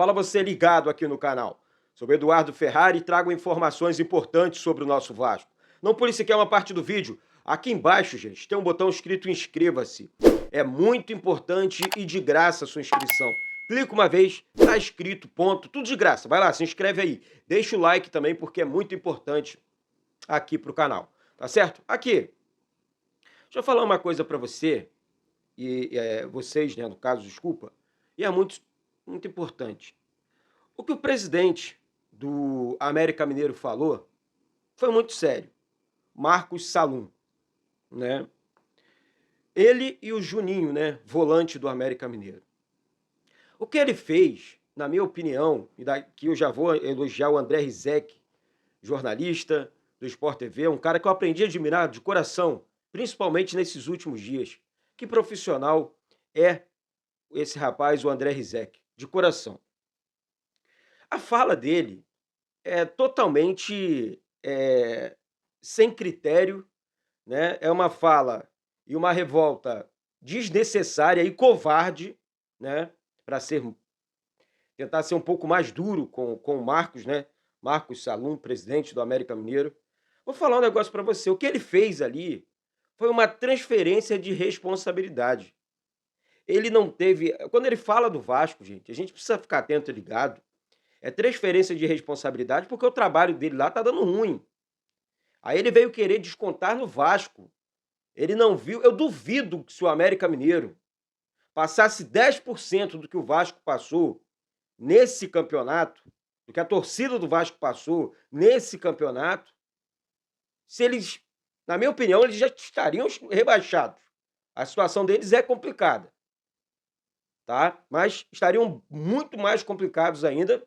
fala você ligado aqui no canal. Sou o Eduardo Ferrari e trago informações importantes sobre o nosso Vasco. Não por isso que é uma parte do vídeo. Aqui embaixo, gente, tem um botão escrito inscreva-se. É muito importante e de graça a sua inscrição. Clica uma vez, tá escrito, ponto, tudo de graça. Vai lá, se inscreve aí. Deixa o like também, porque é muito importante aqui pro canal. Tá certo? Aqui, deixa eu falar uma coisa pra você, vocês, né, no caso, desculpa, e é muito importante. O que o presidente do América Mineiro falou foi muito sério. Marcos Salum, né? Ele e o Juninho, né, volante do América Mineiro. O que ele fez, na minha opinião, e daqui eu já vou elogiar o André Rizek, jornalista do Sport TV, um cara que eu aprendi a admirar de coração, principalmente nesses últimos dias. Que profissional é esse rapaz, o André Rizek, de coração. A fala dele é totalmente sem critério, né? É uma fala e uma revolta desnecessária e covarde, né? Para tentar ser um pouco mais duro com o Marcos, né? Marcos Salum, presidente do América Mineiro. Vou falar um negócio para você. O que ele fez ali foi uma transferência de responsabilidade. Ele não teve. Quando ele fala do Vasco, gente, a gente precisa ficar atento e ligado. É transferência de responsabilidade porque o trabalho dele lá tá dando ruim. Aí ele veio querer descontar no Vasco. Ele não viu. Eu duvido que se o América Mineiro passasse 10% do que o Vasco passou nesse campeonato, do que a torcida do Vasco passou nesse campeonato, se eles, na minha opinião, eles já estariam rebaixados. A situação deles é complicada, tá? Mas estariam muito mais complicados ainda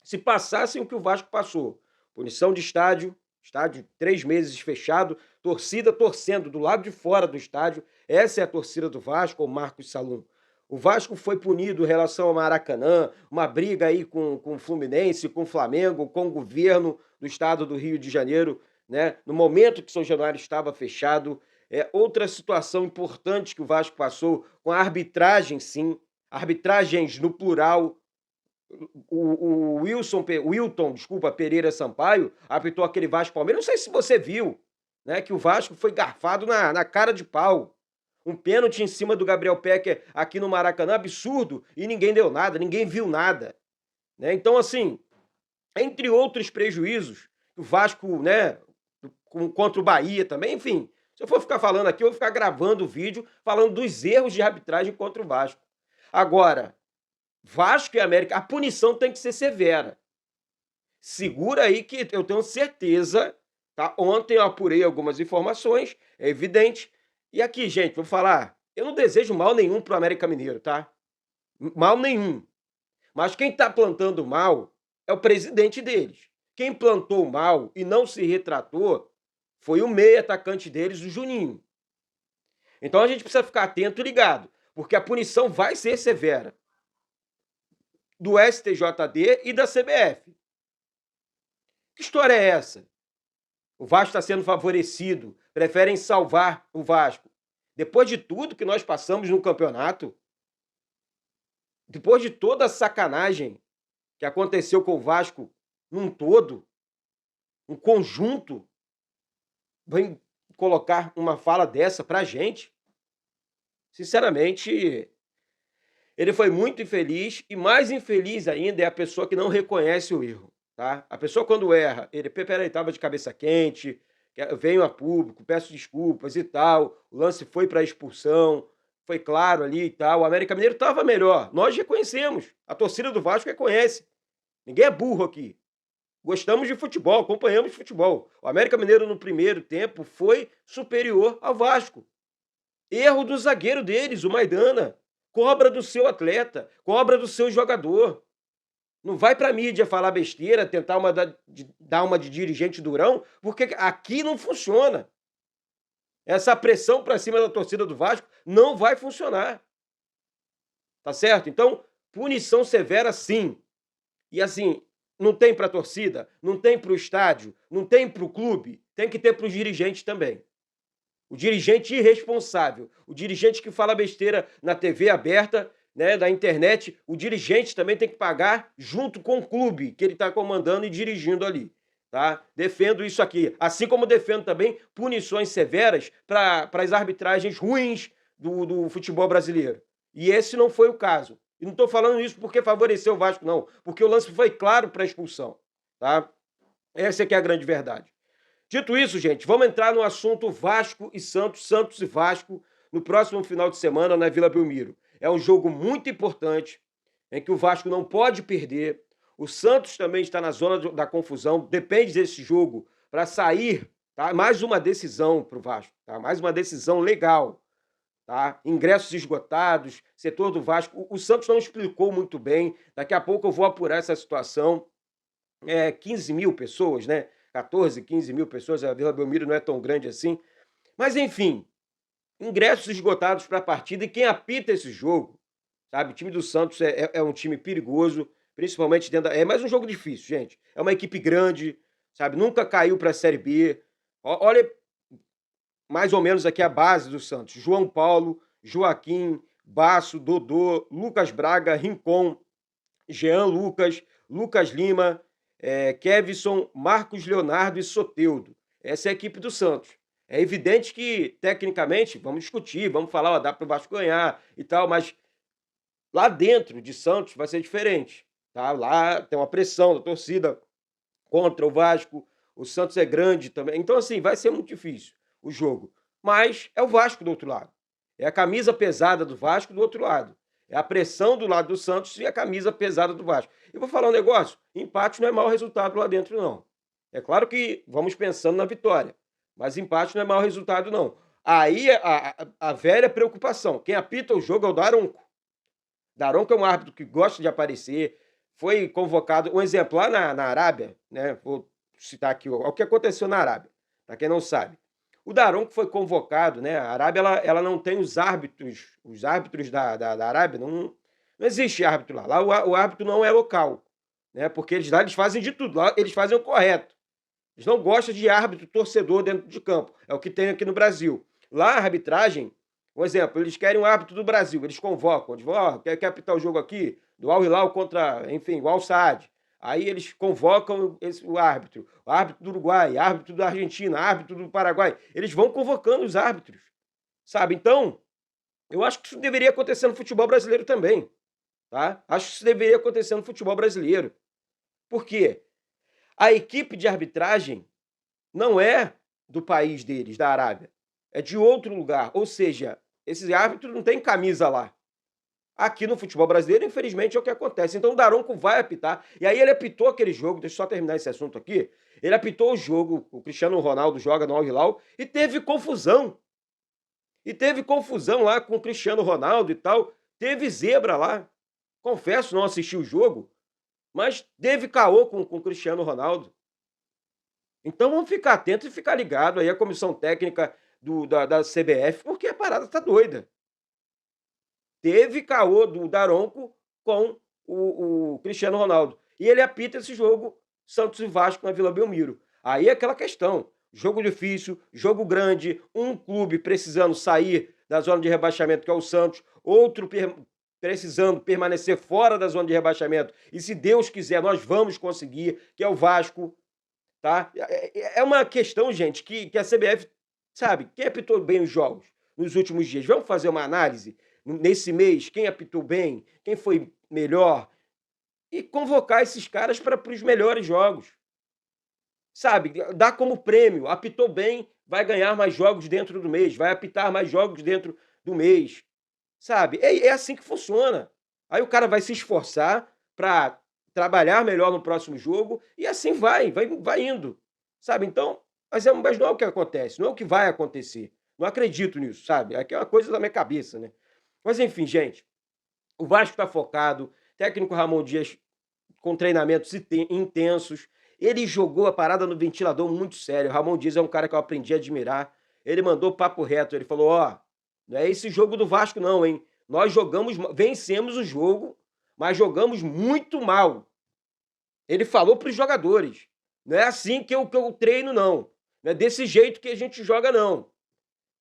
se passassem o que o Vasco passou. Punição de estádio 3 meses fechado, torcida torcendo do lado de fora do estádio. Essa é a torcida do Vasco, o Marcos Salum. O Vasco foi punido em relação ao Maracanã, uma briga aí com o Fluminense, com o Flamengo, com o governo do estado do Rio de Janeiro, né? No momento que São Januário estava fechado. Outra situação importante que o Vasco passou com a arbitragem, sim, arbitragens no plural. O Wilton, desculpa, Pereira Sampaio, apitou aquele Vasco Palmeiras. Não sei se você viu, né? Que o Vasco foi garfado na cara de pau. Um pênalti em cima do Gabriel Pecker aqui no Maracanã, absurdo, e ninguém deu nada, ninguém viu nada, né? Então, assim, entre outros prejuízos, o Vasco, né, contra o Bahia também, enfim. Se eu for ficar falando aqui, eu vou ficar gravando o vídeo falando dos erros de arbitragem contra o Vasco. Agora, Vasco e América, a punição tem que ser severa. Segura aí que eu tenho certeza, tá? Ontem eu apurei algumas informações, é evidente. E aqui, gente, vou falar, eu não desejo mal nenhum pro América Mineiro, tá? Mal nenhum. Mas quem tá plantando mal é o presidente deles. Quem plantou mal e não se retratou foi o meia atacante deles, o Juninho. Então a gente precisa ficar atento e ligado, porque a punição vai ser severa. Do STJD e da CBF. Que história é essa? O Vasco está sendo favorecido, preferem salvar o Vasco. Depois de tudo que nós passamos no campeonato, depois de toda a sacanagem que aconteceu com o Vasco num todo, um conjunto, vem colocar uma fala dessa pra gente? Sinceramente, ele foi muito infeliz e mais infeliz ainda é a pessoa que não reconhece o erro, tá? A pessoa quando erra, peraí, estava de cabeça quente, venho a público, peço desculpas e tal, o lance foi para expulsão, foi claro ali e tal, o América Mineiro estava melhor, nós reconhecemos, a torcida do Vasco reconhece, ninguém é burro aqui. Gostamos de futebol, acompanhamos futebol. O América Mineiro no primeiro tempo foi superior ao Vasco. Erro do zagueiro deles, o Maidana. Cobra do seu atleta, cobra do seu jogador. Não vai pra mídia falar besteira, tentar dar uma de dirigente durão, porque aqui não funciona. Essa pressão pra cima da torcida do Vasco não vai funcionar. Tá certo? Então, punição severa sim. E assim, não tem pra torcida, não tem pro estádio, não tem pro clube, tem que ter pros dirigentes também. O dirigente irresponsável, o dirigente que fala besteira na TV aberta, né, da internet, o dirigente também tem que pagar junto com o clube que ele está comandando e dirigindo ali. Tá? Defendo isso aqui. Assim como defendo também punições severas para as arbitragens ruins do futebol brasileiro. E esse não foi o caso. E não estou falando isso porque favoreceu o Vasco, não. Porque o lance foi claro para a expulsão. Tá? Essa é que é a grande verdade. Dito isso, gente, vamos entrar no assunto Vasco e Santos, Santos e Vasco, no próximo final de semana na Vila Belmiro. É um jogo muito importante, em que o Vasco não pode perder. O Santos também está na zona da confusão, depende desse jogo para sair, tá? Mais uma decisão para o Vasco, tá? Mais uma decisão legal, tá? Ingressos esgotados, setor do Vasco. O Santos não explicou muito bem. Daqui a pouco eu vou apurar essa situação. 15 mil pessoas, né? 14, 15 mil pessoas. A Vila Belmiro não é tão grande assim. Mas, enfim, ingressos esgotados para a partida. E quem apita esse jogo, sabe? O time do Santos é um time perigoso, principalmente dentro da... É mais um jogo difícil, gente. É uma equipe grande, sabe? Nunca caiu para a Série B. Olha mais ou menos aqui a base do Santos. João Paulo, Joaquim, Basso, Dodô, Lucas Braga, Rincon, Jean Lucas, Lucas Lima, Kevson, Marcos Leonardo e Soteldo. Essa é a equipe do Santos. É evidente que, tecnicamente, vamos discutir, vamos falar, ó, dá para o Vasco ganhar e tal, mas lá dentro de Santos vai ser diferente. Tá? Lá tem uma pressão da torcida contra o Vasco. O Santos é grande também. Então, assim, vai ser muito difícil o jogo. Mas é o Vasco do outro lado. É a camisa pesada do Vasco do outro lado. É a pressão do lado do Santos e a camisa pesada do Vasco. E vou falar um negócio: empate não é mau resultado lá dentro, não. É claro que vamos pensando na vitória, mas empate não é mau resultado, não. Aí a velha preocupação: quem apita o jogo é o Daronco. Daronco é um árbitro que gosta de aparecer, foi convocado, um exemplo, lá na Arábia, né? Vou citar aqui o que aconteceu na Arábia, para quem não sabe. O Daronco foi convocado, né? A Arábia ela não tem os árbitros da Arábia, não existe árbitro lá. Lá o árbitro não é local, né? Porque lá eles fazem de tudo, lá eles fazem o correto. Eles não gostam de árbitro torcedor dentro de campo. É o que tem aqui no Brasil. Lá a arbitragem, um exemplo, eles querem um árbitro do Brasil, eles convocam, eles vão, quer apitar o jogo aqui, do Al Hilal contra, enfim, o Al Saad. Aí eles convocam o árbitro do Uruguai, árbitro da Argentina, árbitro do Paraguai. Eles vão convocando os árbitros, sabe? Então, eu acho que isso deveria acontecer no futebol brasileiro também, tá? Acho que isso deveria acontecer no futebol brasileiro. Por quê? A equipe de arbitragem não é do país deles, da Arábia. É de outro lugar. Ou seja, esses árbitros não têm camisa lá. Aqui no futebol brasileiro, infelizmente, é o que acontece. Então o Daronco vai apitar. E aí ele apitou aquele jogo, deixa eu só terminar esse assunto aqui. Ele apitou o jogo, o Cristiano Ronaldo joga no Al Hilal, e teve confusão. E teve confusão lá com o Cristiano Ronaldo e tal. Teve zebra lá. Confesso, não assisti o jogo, mas teve caô com o Cristiano Ronaldo. Então vamos ficar atentos e ficar ligado aí à comissão técnica da CBF, porque a parada tá doida. Teve caô do Daronco com o Cristiano Ronaldo. E ele apita esse jogo, Santos e Vasco na Vila Belmiro. Aí é aquela questão: jogo difícil, jogo grande, um clube precisando sair da zona de rebaixamento, que é o Santos, outro precisando permanecer fora da zona de rebaixamento. E se Deus quiser, nós vamos conseguir, que é o Vasco. Tá? É uma questão, gente, que a CBF, sabe, quem apitou bem os jogos nos últimos dias? Vamos fazer uma análise nesse mês, quem apitou bem, quem foi melhor, e convocar esses caras para os melhores jogos. Sabe, dá como prêmio, apitou bem, vai ganhar mais jogos dentro do mês, vai apitar mais jogos dentro do mês. Sabe, é assim que funciona. Aí o cara vai se esforçar para trabalhar melhor no próximo jogo e assim vai indo, sabe? Então, mas não é o que acontece, não é o que vai acontecer. Não acredito nisso, sabe? Aqui é uma coisa da minha cabeça, né? Mas enfim, gente, o Vasco está focado, técnico Ramon Dias com treinamentos intensos, ele jogou a parada no ventilador muito sério. Ramon Dias é um cara que eu aprendi a admirar. Ele mandou papo reto, ele falou: ó, não é esse jogo do Vasco não, hein? Nós vencemos o jogo, mas jogamos muito mal. Ele falou para os jogadores: não é assim que eu treino, não. Não é desse jeito que a gente joga, não.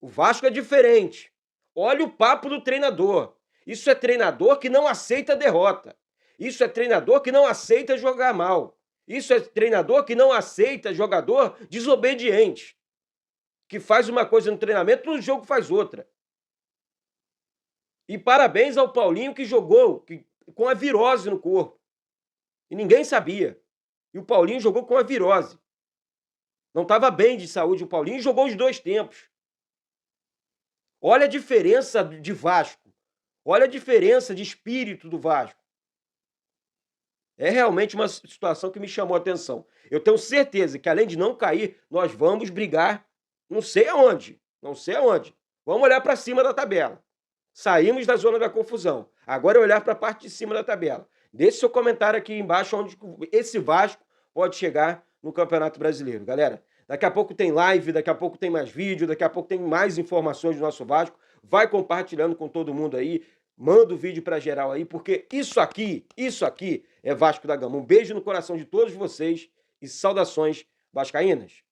O Vasco é diferente. Olha o papo do treinador. Isso é treinador que não aceita derrota. Isso é treinador que não aceita jogar mal. Isso é treinador que não aceita jogador desobediente, que faz uma coisa no treinamento, no jogo faz outra. E parabéns ao Paulinho que jogou com a virose no corpo. E ninguém sabia. E o Paulinho jogou com a virose. Não estava bem de saúde o Paulinho e jogou os 2 tempos. Olha a diferença de Vasco. Olha a diferença de espírito do Vasco. É realmente uma situação que me chamou a atenção. Eu tenho certeza que, além de não cair, nós vamos brigar não sei aonde. Não sei aonde. Vamos olhar para cima da tabela. Saímos da zona da confusão. Agora é olhar para a parte de cima da tabela. Deixe seu comentário aqui embaixo onde esse Vasco pode chegar no Campeonato Brasileiro. Galera, daqui a pouco tem live, daqui a pouco tem mais vídeo, daqui a pouco tem mais informações do nosso Vasco. Vai compartilhando com todo mundo aí. Manda o vídeo para geral aí, porque isso aqui é Vasco da Gama. Um beijo no coração de todos vocês e saudações vascaínas.